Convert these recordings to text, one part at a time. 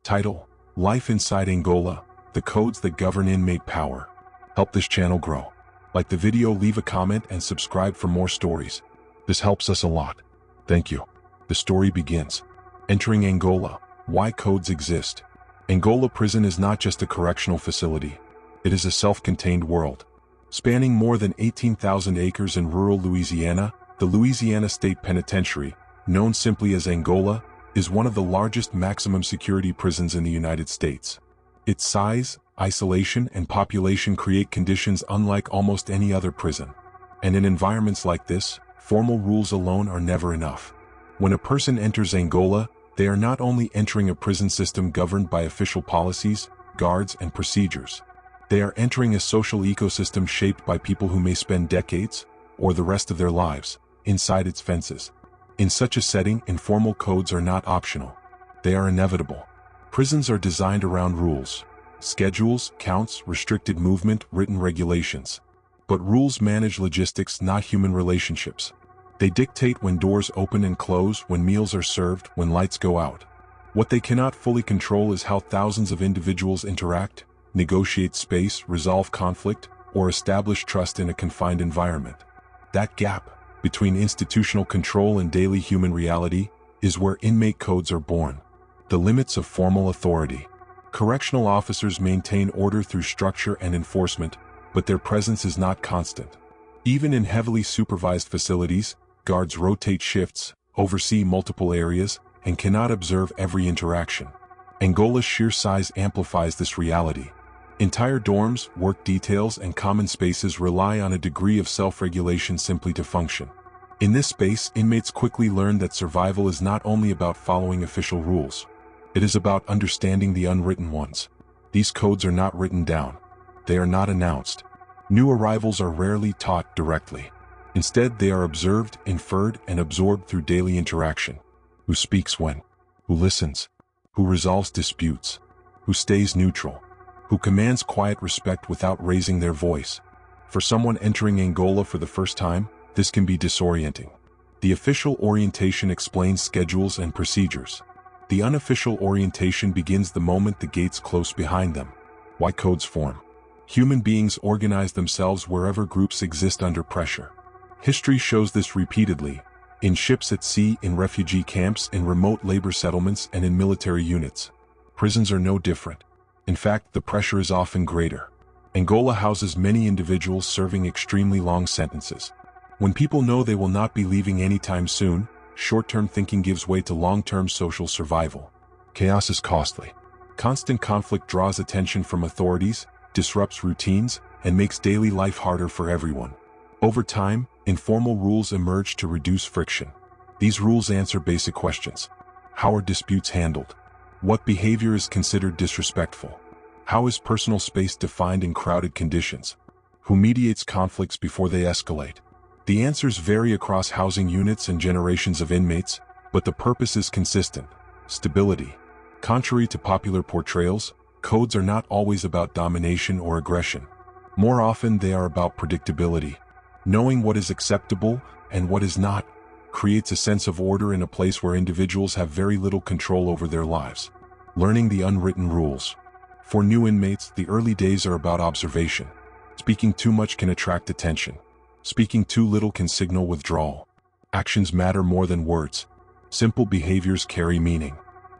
Title: Life Inside Angola, the Codes That Govern Inmate Power. Help this channel grow. Like the video, leave a comment, and subscribe for more stories. This helps us a lot. Thank you. The story begins. Entering Angola. Why codes exist. Angola Prison is not just a correctional facility. It is a self-contained world. Spanning more than 18,000 acres in rural Louisiana, the Louisiana State Penitentiary, known simply as Angola, is one of the largest maximum security prisons in the United States. Its size, isolation, and population create conditions unlike almost any other prison. And in environments like this, formal rules alone are never enough. When a person enters Angola, they are not only entering a prison system governed by official policies, guards, and procedures. They are entering a social ecosystem shaped by people who may spend decades, or the rest of their lives, inside its fences. In such a setting, informal codes are not optional. They are inevitable. Prisons are designed around rules, schedules, counts, restricted movement, written regulations. But rules manage logistics, not human relationships. They dictate when doors open and close, when meals are served, when lights go out. What they cannot fully control is how thousands of individuals interact, negotiate space, resolve conflict, or establish trust in a confined environment. That gap between institutional control and daily human reality is where inmate codes are born. The limits of formal authority. Correctional officers maintain order through structure and enforcement, but their presence is not constant. Even in heavily supervised facilities, guards rotate shifts, oversee multiple areas, and cannot observe every interaction. Angola's sheer size amplifies this reality. Entire dorms, work details, and common spaces rely on a degree of self-regulation simply to function. In this space, inmates quickly learn that survival is not only about following official rules. It is about understanding the unwritten ones. These codes are not written down. They are not announced. New arrivals are rarely taught directly. Instead, they are observed, inferred, and absorbed through daily interaction. Who speaks when? Who listens? Who resolves disputes? Who stays neutral? Who commands quiet respect without raising their voice? For someone entering Angola for the first time, this can be disorienting. The official orientation explains schedules and procedures. The unofficial orientation begins the moment the gates close behind them. Why codes form? Human beings organize themselves wherever groups exist under pressure. History shows this repeatedly, in ships at sea, in refugee camps, in remote labor settlements, and in military units. Prisons are no different. In fact, the pressure is often greater. Angola houses many individuals serving extremely long sentences. When people know they will not be leaving anytime soon, short-term thinking gives way to long-term social survival. Chaos is costly. Constant conflict draws attention from authorities, disrupts routines, and makes daily life harder for everyone. Over time, informal rules emerge to reduce friction. These rules answer basic questions. How are disputes handled? What behavior is considered disrespectful? How is personal space defined in crowded conditions? Who mediates conflicts before they escalate? The answers vary across housing units and generations of inmates, but the purpose is consistent: stability. Contrary to popular portrayals, codes are not always about domination or aggression. More often, they are about predictability. Knowing what is acceptable and what is not creates a sense of order in a place where individuals have very little control over their lives. Learning the unwritten rules. For new inmates, the early days are about observation. Speaking too much can attract attention. Speaking too little can signal withdrawal. Actions matter more than words. Simple behaviors carry meaning.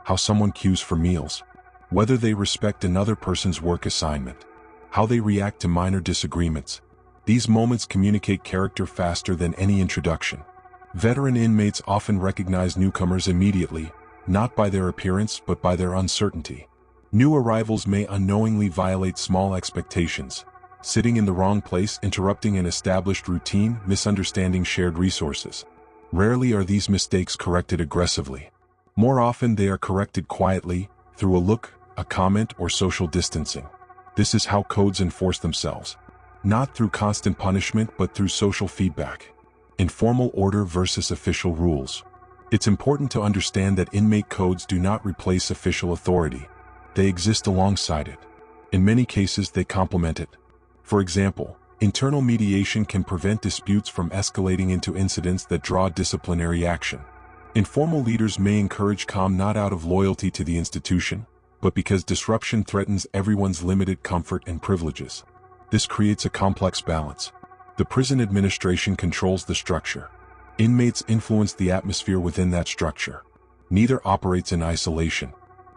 How someone queues for meals. Whether they respect another person's work assignment. How they react to minor disagreements. These moments communicate character faster than any introduction. Veteran inmates often recognize newcomers immediately, not by their appearance but by their uncertainty. New arrivals may unknowingly violate small expectations, sitting in the wrong place, interrupting an established routine, misunderstanding shared resources. Rarely are these mistakes corrected aggressively. More often they are corrected quietly, through a look, a comment, or social distancing. This is how codes enforce themselves. Not through constant punishment but through social feedback. Informal order versus official rules. It's important to understand that inmate codes do not replace official authority. They exist alongside it. In many cases, they complement it. For example, internal mediation can prevent disputes from escalating into incidents that draw disciplinary action. Informal leaders may encourage calm not out of loyalty to the institution, but because disruption threatens everyone's limited comfort and privileges. This creates a complex balance. The prison administration controls the structure. Inmates influence the atmosphere within that structure. Neither operates in isolation.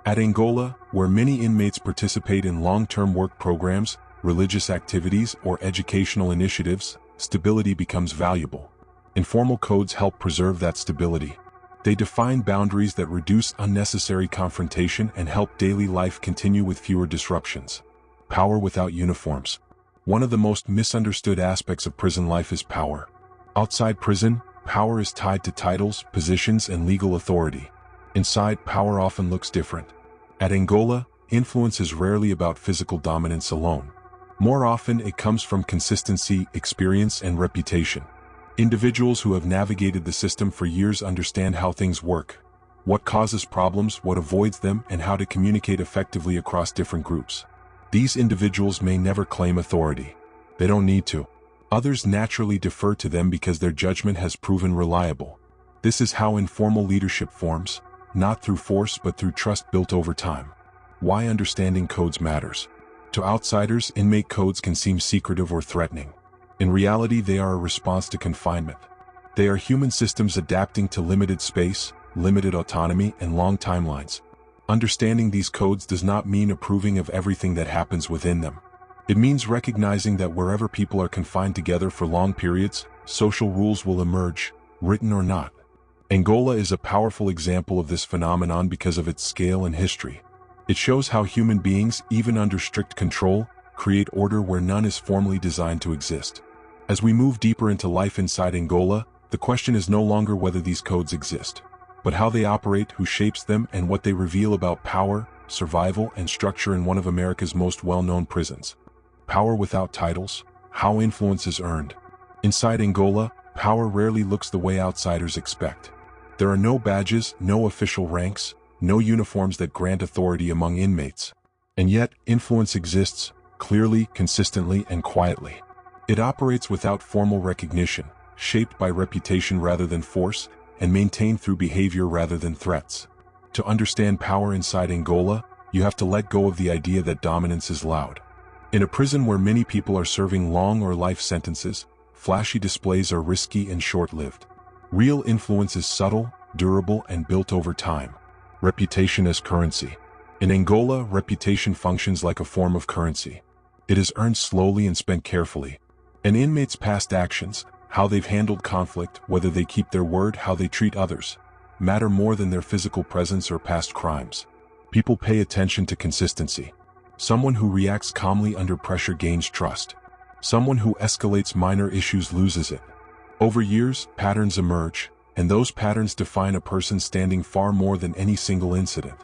At Angola, where many inmates participate in long-term work programs, religious activities, or educational initiatives, stability becomes valuable. Informal codes help preserve that stability. They define boundaries that reduce unnecessary confrontation and help daily life continue with fewer disruptions. Power without uniforms. One of the most misunderstood aspects of prison life is power. Outside prison, power is tied to titles, positions, and legal authority. Inside, power often looks different. At Angola, influence is rarely about physical dominance alone. More often, it comes from consistency, experience, and reputation. Individuals who have navigated the system for years understand how things work, what causes problems, what avoids them, and how to communicate effectively across different groups. These individuals may never claim authority. They don't need to. Others naturally defer to them because their judgment has proven reliable. This is how informal leadership forms, not through force but through trust built over time. Why understanding codes matters. To outsiders, inmate codes can seem secretive or threatening. In reality, they are a response to confinement. They are human systems adapting to limited space, limited autonomy, and long timelines. Understanding these codes does not mean approving of everything that happens within them. It means recognizing that wherever people are confined together for long periods, social rules will emerge, written or not. Angola is a powerful example of this phenomenon because of its scale and history. It shows how human beings, even under strict control, create order where none is formally designed to exist. As we move deeper into life inside Angola, the question is no longer whether these codes exist, but how they operate, who shapes them, and what they reveal about power, survival, and structure in one of America's most well-known prisons. Power without titles, how influence is earned. Inside Angola, power rarely looks the way outsiders expect. There are no badges, no official ranks, no uniforms that grant authority among inmates. And yet, influence exists, clearly, consistently, and quietly. It operates without formal recognition, shaped by reputation rather than force, and maintained through behavior rather than threats. To understand power inside Angola, you have to let go of the idea that dominance is loud. In a prison where many people are serving long or life sentences, flashy displays are risky and short-lived. Real influence is subtle, durable, and built over time. Reputation as currency. In Angola, reputation functions like a form of currency. It is earned slowly and spent carefully. An inmate's past actions, how they've handled conflict, whether they keep their word, how they treat others, matter more than their physical presence or past crimes. People pay attention to consistency. Someone who reacts calmly under pressure gains trust. Someone who escalates minor issues loses it. Over years, patterns emerge, and those patterns define a person standing far more than any single incident.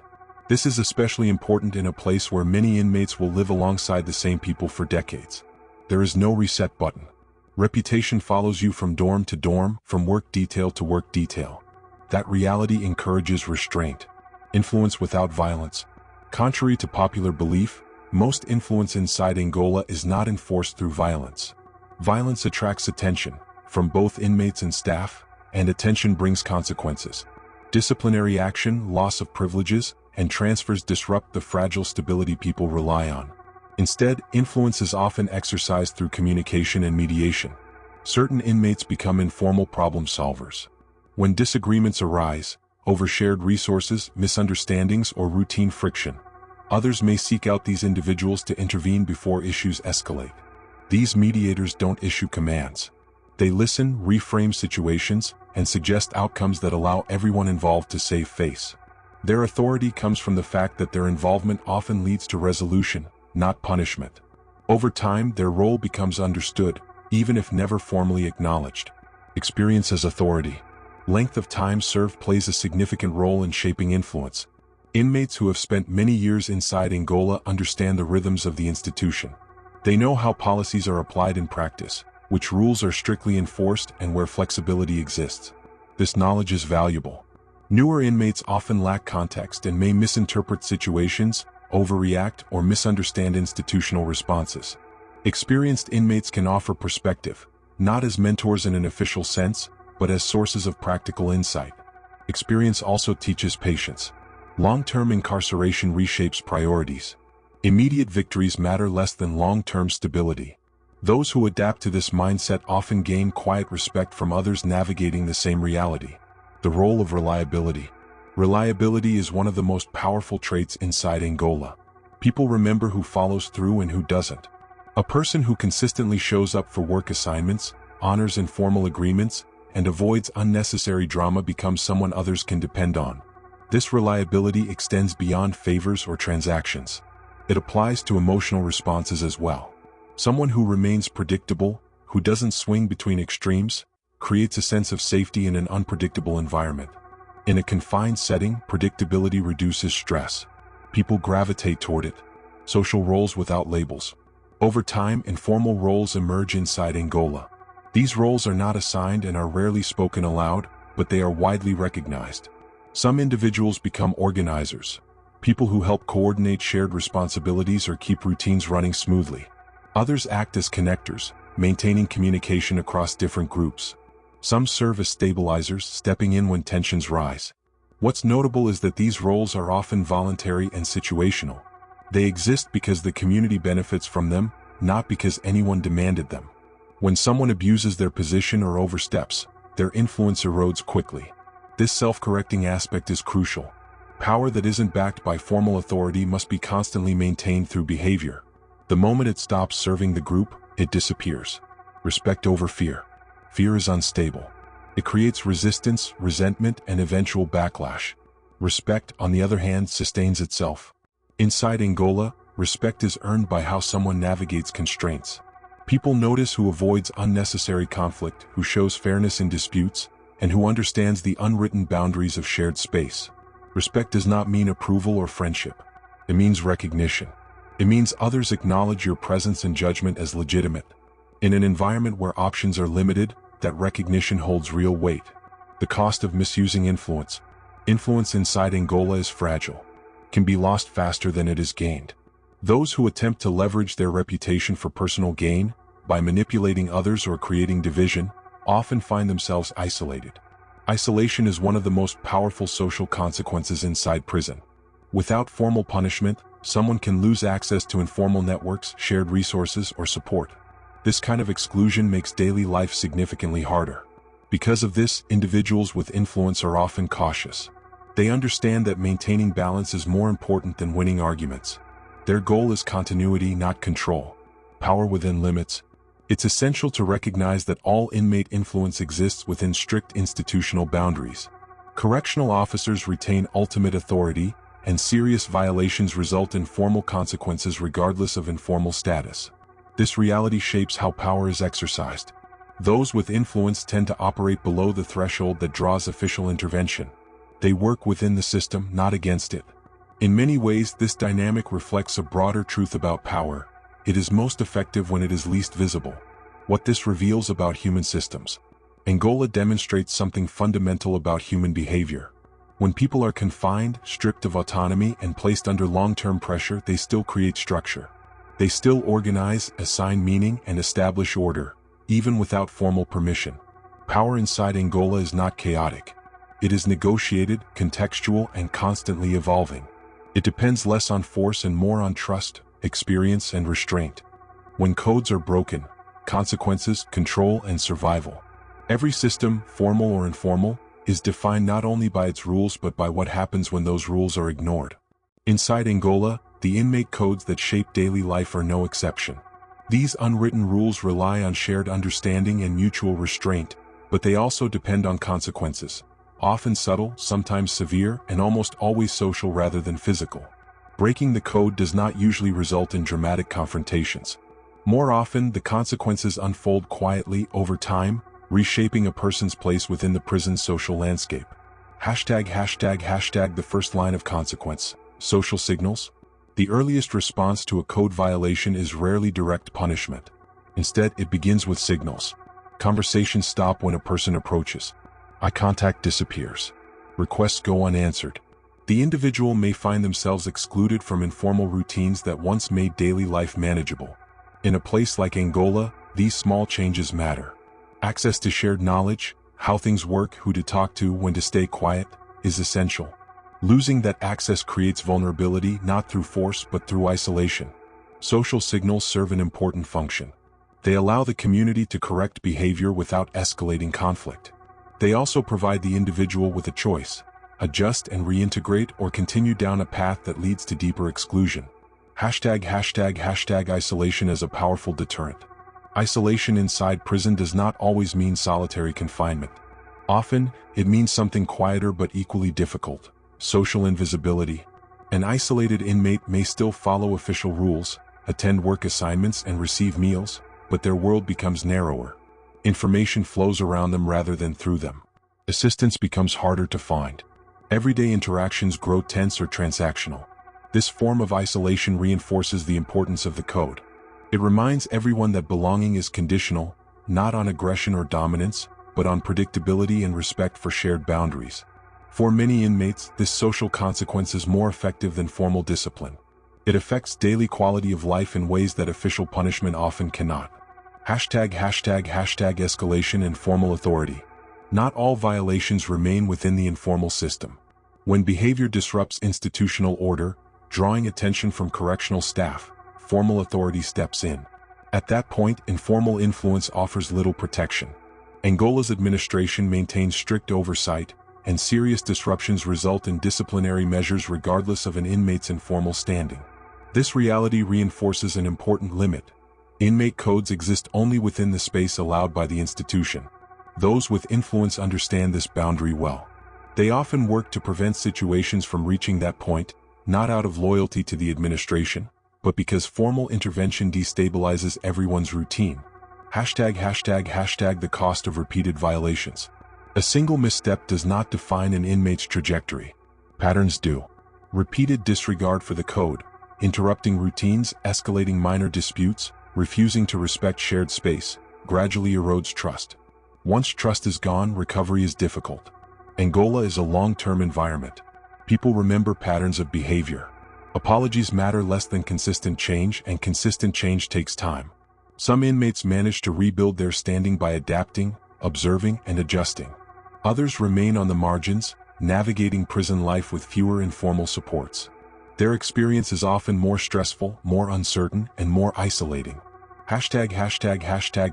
This is especially important in a place where many inmates will live alongside the same people for decades. There is no reset button. Reputation follows you from dorm to dorm, from work detail to work detail. That reality encourages restraint. Influence without violence. Contrary to popular belief, most influence inside Angola is not enforced through violence. Violence attracts attention, from both inmates and staff, and attention brings consequences. Disciplinary action, loss of privileges, and transfers disrupt the fragile stability people rely on. Instead, influence is often exercised through communication and mediation. Certain inmates become informal problem solvers. When disagreements arise, over shared resources, misunderstandings, or routine friction, others may seek out these individuals to intervene before issues escalate. These mediators don't issue commands. They listen, reframe situations, and suggest outcomes that allow everyone involved to save face. Their authority comes from the fact that their involvement often leads to resolution, not punishment. Over time, their role becomes understood, even if never formally acknowledged. Experience as authority. Length of time served plays a significant role in shaping influence. Inmates who have spent many years inside Angola understand the rhythms of the institution. They know how policies are applied in practice, which rules are strictly enforced, and where flexibility exists. This knowledge is valuable. Newer inmates often lack context and may misinterpret situations, overreact, or misunderstand institutional responses. Experienced inmates can offer perspective, not as mentors in an official sense, but as sources of practical insight. Experience also teaches patience. Long-term incarceration reshapes priorities. Immediate victories matter less than long-term stability. Those who adapt to this mindset often gain quiet respect from others navigating the same reality. The role of reliability. Reliability is one of the most powerful traits inside Angola. People remember who follows through and who doesn't. A person who consistently shows up for work assignments, honors informal agreements, and avoids unnecessary drama becomes someone others can depend on. This reliability extends beyond favors or transactions. It applies to emotional responses as well. Someone who remains predictable, who doesn't swing between extremes, creates a sense of safety in an unpredictable environment. In a confined setting, predictability reduces stress. People gravitate toward it. Social roles without labels. Over time, informal roles emerge inside Angola. These roles are not assigned and are rarely spoken aloud, but they are widely recognized. Some individuals become organizers, people who help coordinate shared responsibilities or keep routines running smoothly. Others act as connectors, maintaining communication across different groups. Some serve as stabilizers, stepping in when tensions rise. What's notable is that these roles are often voluntary and situational. They exist because the community benefits from them, not because anyone demanded them. When someone abuses their position or oversteps, their influence erodes quickly. This self-correcting aspect is crucial. Power that isn't backed by formal authority must be constantly maintained through behavior. The moment it stops serving the group, it disappears. Respect over fear. Fear is unstable. It creates resistance, resentment, and eventual backlash. Respect, on the other hand, sustains itself. Inside Angola, respect is earned by how someone navigates constraints. People notice who avoids unnecessary conflict, who shows fairness in disputes, and who understands the unwritten boundaries of shared space. Respect does not mean approval or friendship. It means recognition. It means others acknowledge your presence and judgment as legitimate. In an environment where options are limited, that recognition holds real weight. The cost of misusing influence. Influence inside Angola is fragile, can be lost faster than it is gained. Those who attempt to leverage their reputation for personal gain, by manipulating others or creating division, often find themselves isolated. Isolation is one of the most powerful social consequences inside prison. Without formal punishment, someone can lose access to informal networks, shared resources, or support. This kind of exclusion makes daily life significantly harder. Because of this, individuals with influence are often cautious. They understand that maintaining balance is more important than winning arguments. Their goal is continuity, not control. Power within limits. It's essential to recognize that all inmate influence exists within strict institutional boundaries. Correctional officers retain ultimate authority, and serious violations result in formal consequences regardless of informal status. This reality shapes how power is exercised. Those with influence tend to operate below the threshold that draws official intervention. They work within the system, not against it. In many ways, this dynamic reflects a broader truth about power. It is most effective when it is least visible. What this reveals about human systems. Angola demonstrates something fundamental about human behavior. When people are confined, stripped of autonomy, and placed under long-term pressure, they still create structure. They still organize, assign meaning, and establish order, even without formal permission. Power inside Angola is not chaotic. It is negotiated, contextual, and constantly evolving. It depends less on force and more on trust, experience, and restraint. When codes are broken, consequences, control, and survival. Every system, formal or informal, is defined not only by its rules but by what happens when those rules are ignored. Inside Angola, the inmate codes that shape daily life are no exception. These unwritten rules rely on shared understanding and mutual restraint, but they also depend on consequences, often subtle, sometimes severe, and almost always social rather than physical. Breaking the code does not usually result in dramatic confrontations. More often, the consequences unfold quietly over time, reshaping a person's place within the prison's social landscape. ####The first line of consequence. Social signals. The earliest response to a code violation is rarely direct punishment. Instead, it begins with signals. Conversations stop when a person approaches. Eye contact disappears. Requests go unanswered. The individual may find themselves excluded from informal routines that once made daily life manageable. In a place like Angola, these small changes matter. Access to shared knowledge, how things work, who to talk to, when to stay quiet, is essential. Losing that access creates vulnerability not through force but through isolation. Social signals serve an important function. They allow the community to correct behavior without escalating conflict. They also provide the individual with a choice: adjust and reintegrate, or continue down a path that leads to deeper exclusion. Isolation as a powerful deterrent. Isolation inside prison does not always mean solitary confinement. Often, it means something quieter but equally difficult: social invisibility. An isolated inmate may still follow official rules, attend work assignments, and receive meals, but their world becomes narrower. Information flows around them rather than through them. Assistance becomes harder to find. Everyday interactions grow tense or transactional. This form of isolation reinforces the importance of the code. It reminds everyone that belonging is conditional, not on aggression or dominance, but on predictability and respect for shared boundaries. For many inmates, this social consequence is more effective than formal discipline. It affects daily quality of life in ways that official punishment often cannot. Escalation and formal authority. Not all violations remain within the informal system. When behavior disrupts institutional order, drawing attention from correctional staff, formal authority steps in. At that point, informal influence offers little protection. Angola's administration maintains strict oversight, and serious disruptions result in disciplinary measures regardless of an inmate's informal standing. This reality reinforces an important limit. Inmate codes exist only within the space allowed by the institution. Those with influence understand this boundary well. They often work to prevent situations from reaching that point, not out of loyalty to the administration, but because formal intervention destabilizes everyone's routine. The cost of repeated violations. A single misstep does not define an inmate's trajectory. Patterns do. Repeated disregard for the code, interrupting routines, escalating minor disputes, refusing to respect shared space, gradually erodes trust. Once trust is gone, recovery is difficult. Angola is a long-term environment. People remember patterns of behavior. Apologies matter less than consistent change, and consistent change takes time. Some inmates manage to rebuild their standing by adapting, observing, and adjusting. Others remain on the margins, navigating prison life with fewer informal supports. Their experience is often more stressful, more uncertain, and more isolating.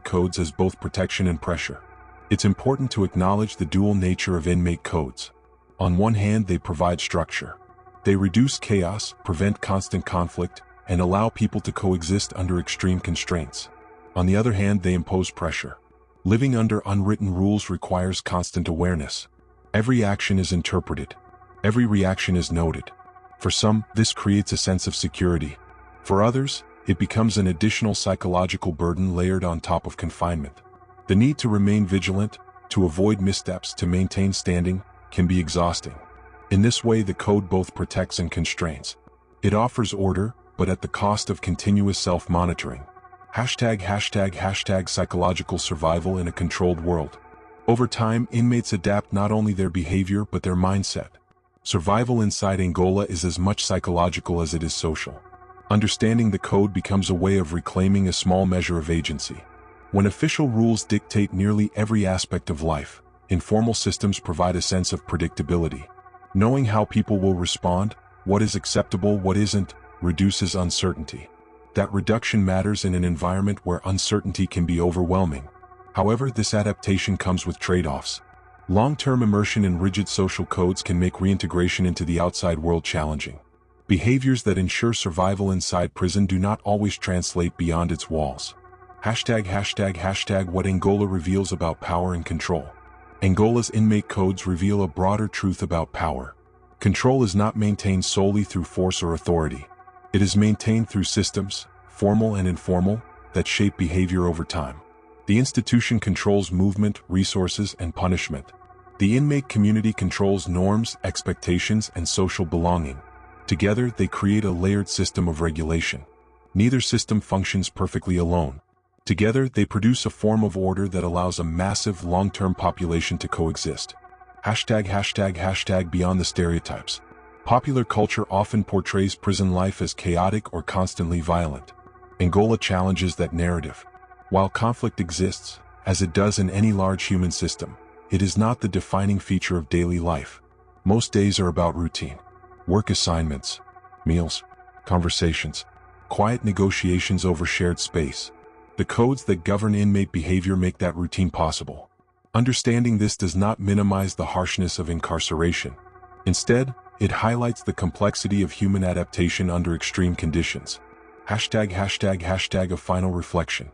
Codes as both protection and pressure. It's important to acknowledge the dual nature of inmate codes. On one hand, they provide structure. They reduce chaos, prevent constant conflict, and allow people to coexist under extreme constraints. On the other hand, they impose pressure. Living under unwritten rules requires constant awareness. Every action is interpreted. Every reaction is noted. For some, this creates a sense of security. For others, it becomes an additional psychological burden layered on top of confinement. The need to remain vigilant, to avoid missteps, to maintain standing, can be exhausting. In this way, the code both protects and constrains. It offers order, but at the cost of continuous self-monitoring. Psychological survival in a controlled world. Over time, inmates adapt not only their behavior but their mindset. Survival inside Angola is as much psychological as it is social. Understanding the code becomes a way of reclaiming a small measure of agency. When official rules dictate nearly every aspect of life, informal systems provide a sense of predictability. Knowing how people will respond, what is acceptable, what isn't, reduces uncertainty. That reduction matters in an environment where uncertainty can be overwhelming. However, this adaptation comes with trade-offs. Long-term immersion in rigid social codes can make reintegration into the outside world challenging. Behaviors that ensure survival inside prison do not always translate beyond its walls. What Angola reveals about power and control. Angola's inmate codes reveal a broader truth about power. Control is not maintained solely through force or authority. It is maintained through systems, formal and informal, that shape behavior over time. The institution controls movement, resources, and punishment. The inmate community controls norms, expectations, and social belonging. Together, they create a layered system of regulation. Neither system functions perfectly alone. Together, they produce a form of order that allows a massive, long-term population to coexist. Beyond the stereotypes. Popular culture often portrays prison life as chaotic or constantly violent. Angola challenges that narrative. While conflict exists, as it does in any large human system, it is not the defining feature of daily life. Most days are about routine. Work assignments, meals, conversations, quiet negotiations over shared space. The codes that govern inmate behavior make that routine possible. Understanding this does not minimize the harshness of incarceration. Instead, it highlights the complexity of human adaptation under extreme conditions. ###A final reflection.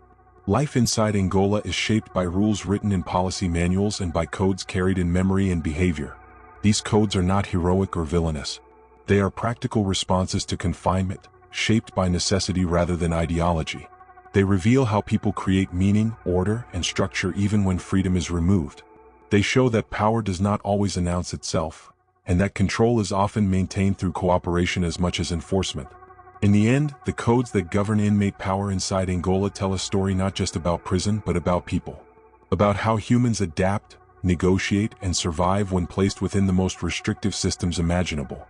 Life inside Angola is shaped by rules written in policy manuals and by codes carried in memory and behavior. These codes are not heroic or villainous. They are practical responses to confinement, shaped by necessity rather than ideology. They reveal how people create meaning, order, and structure even when freedom is removed. They show that power does not always announce itself, and that control is often maintained through cooperation as much as enforcement. In the end, the codes that govern inmate power inside Angola tell a story not just about prison but about people. About how humans adapt, negotiate, and survive when placed within the most restrictive systems imaginable.